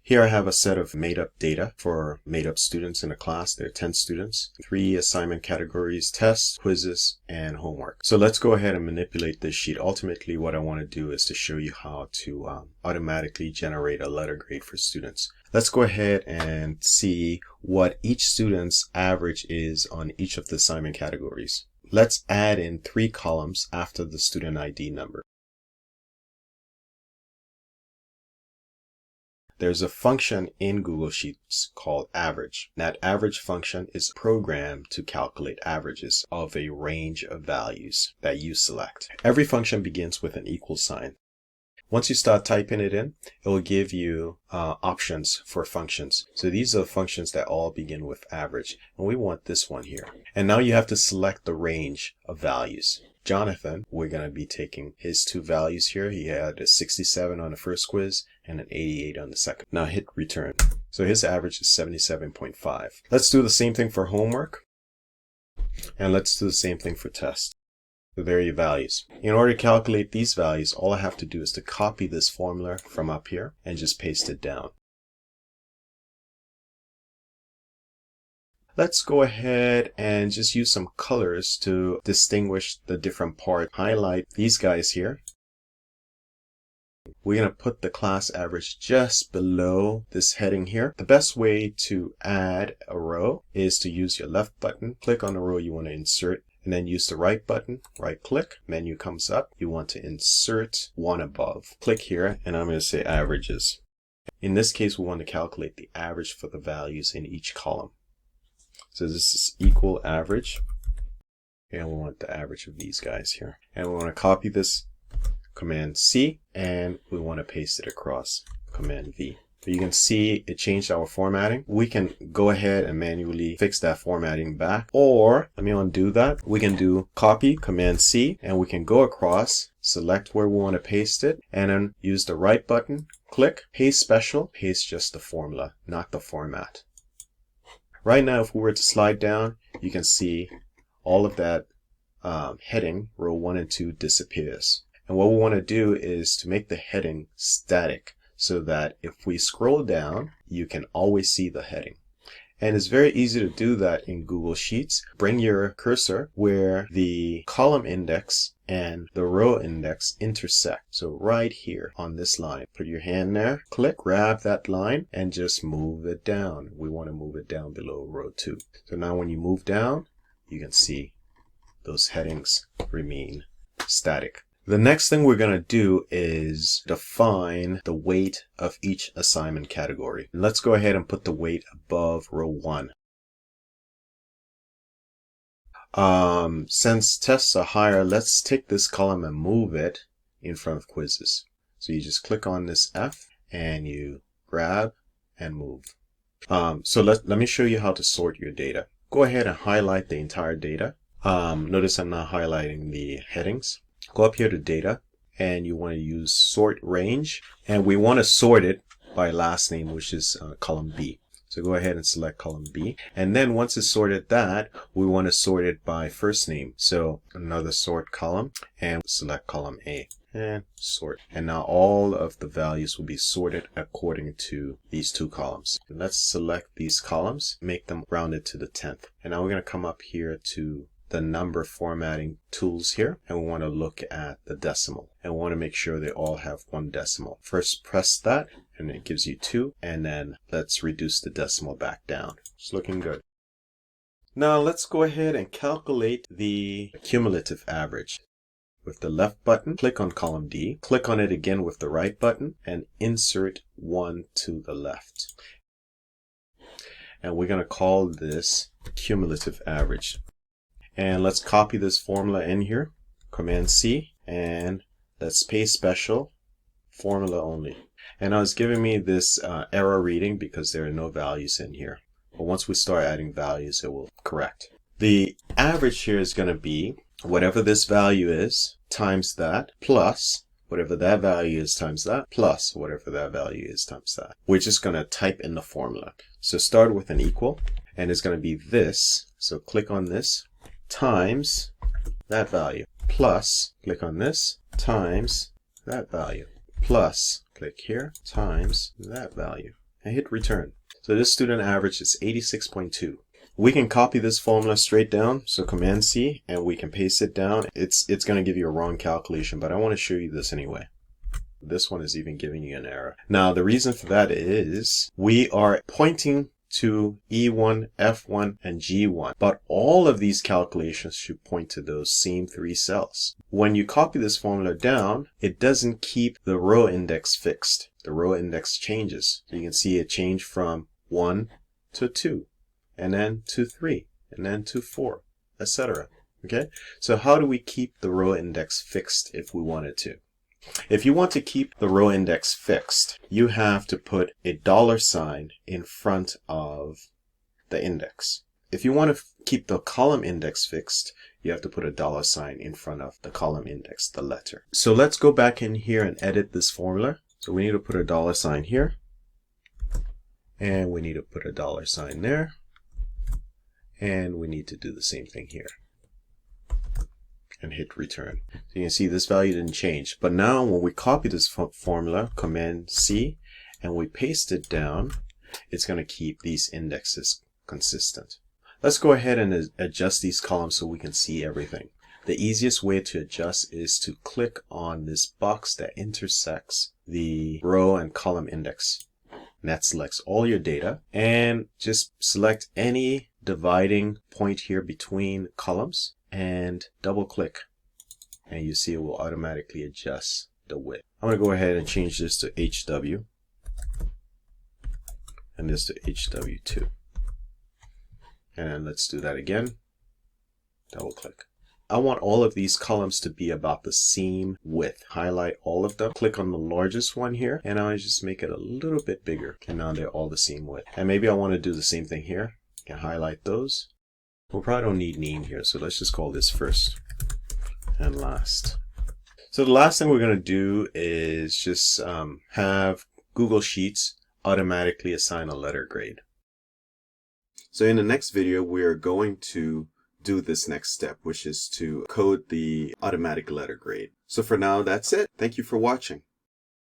Here I have a set of made-up data for made-up students in a class. There are 10 students, 3 assignment categories: tests, quizzes, and homework. So let's go ahead and manipulate this sheet. Ultimately, what I want to do is to show you how to automatically generate a letter grade for students. Let's go ahead and see what each student's average is on each of the assignment categories. Let's add in 3 columns after the student ID number. There's a function in Google Sheets called average. That average function is programmed to calculate averages of a range of values that you select. Every function begins with an equal sign. Once you start typing it in, it will give you options for functions. So these are functions that all begin with average, and we want this one here. And now you have to select the range of values. Jonathan, we're going to be taking his 2 values here. He had a 67 on the first quiz and an 88 on the second. Now hit return. So his average is 77.5. Let's do the same thing for homework. And let's do the same thing for test. So there are your values. In order to calculate these values, all I have to do is to copy this formula from up here and just paste it down. Let's go ahead and just use some colors to distinguish the different parts. Highlight these guys here. We're going to put the class average just below this heading here. The best way to add a row is to use your left button, click on the row you want to insert, and then use the right button, right click, menu comes up. You want to insert one above. Click here, and I'm going to say averages. In this case, we want to calculate the average for the values in each column. So this is equal average, and we want the average of these guys here. And we want to copy this, Command C, and we want to paste it across, Command V. So you can see it changed our formatting. We can go ahead and manually fix that formatting back, or let me undo that. We can do copy, Command C, and we can go across, select where we want to paste it, and then use the right button, click, paste special, paste just the formula, not the format. Right now, if we were to slide down, you can see all of that heading, row 1 and 2, disappears. And what we want to do is to make the heading static so that if we scroll down, you can always see the heading. And it's very easy to do that in Google Sheets. Bring your cursor where the column index and the row index intersect. So right here on this line, put your hand there, click, grab that line, and just move it down. We want to move it down below row 2. So now when you move down, you can see those headings remain static. The next thing we're going to do is define the weight of each assignment category. Let's go ahead and put the weight above row 1. Since tests are higher, let's take this column and move it in front of quizzes. So you just click on this F and you grab and move. So let me show you how to sort your data. Go ahead and highlight the entire data. Notice I'm not highlighting the headings. Go up here to data and you want to use sort range, and we want to sort it by last name, which is column B. So go ahead and select column B, and then once it's sorted that, we want to sort it by first name. So another sort column and select column A and sort. And now all of the values will be sorted according to these 2 columns. Let's select these columns, make them rounded to the 10th. And now we're going to come up here to the number formatting tools here, and we want to look at the decimal, and we want to make sure they all have 1 decimal. First press that and it gives you 2, and then let's reduce the decimal back down. It's looking good. Now let's go ahead and calculate the cumulative average. With the left button, click on column D, click on it again with the right button, and insert 1 to the left. And we're going to call this cumulative average. And let's copy this formula in here, Command C, and let's paste special, formula only. And now it's giving me this error reading because there are no values in here. But once we start adding values, it will correct. The average here is going to be whatever this value is times that plus whatever that value is times that plus whatever that value is times that. We're just going to type in the formula. So start with an equal, and it's going to be this. So click on this, times that value, plus, click on this, times that value, plus, click here, times that value. and hit return. So this student average is 86.2. We can copy this formula straight down, so Command C, and we can paste it down. It's going to give you a wrong calculation, but I want to show you this anyway. This one is even giving you an error. Now the reason for that is we are pointing to E1, F1, and G1, but all of these calculations should point to those same 3 cells. When you copy this formula down, it doesn't keep the row index fixed. The row index changes. So you can see it change from 1 to 2, and then to 3, and then to 4, etc. Okay? So how do we keep the row index fixed if we wanted to? If you want to keep the row index fixed, you have to put a $sign in front of the index. If you want to keep the column index fixed, you have to put a $sign in front of the column index, the letter. So let's go back in here and edit this formula. So we need to put a $sign here, and we need to put a $sign there, and we need to do the same thing here. And hit return. So you can see this value didn't change. But now when we copy this formula, Command C, and we paste it down, it's going to keep these indexes consistent. Let's go ahead and adjust these columns so we can see everything. The easiest way to adjust is to click on this box that intersects the row and column index. And that selects all your data, and just select any dividing point here between columns and double click, and you see it will automatically adjust the width. I'm going to go ahead and change this to HW and this to HW2, and let's do that again. Double click. I want all of these columns to be about the same width. Highlight all of them, click on the largest one here, and I just make it a little bit bigger, and now they're all the same width. And maybe I want to do the same thing here. I can highlight those. We probably don't need name here, so let's just call this first and last. So the last thing we're going to do is just have Google Sheets automatically assign a letter grade. So in the next video, we're going to do this next step, which is to code the automatic letter grade. So for now, that's it. Thank you for watching.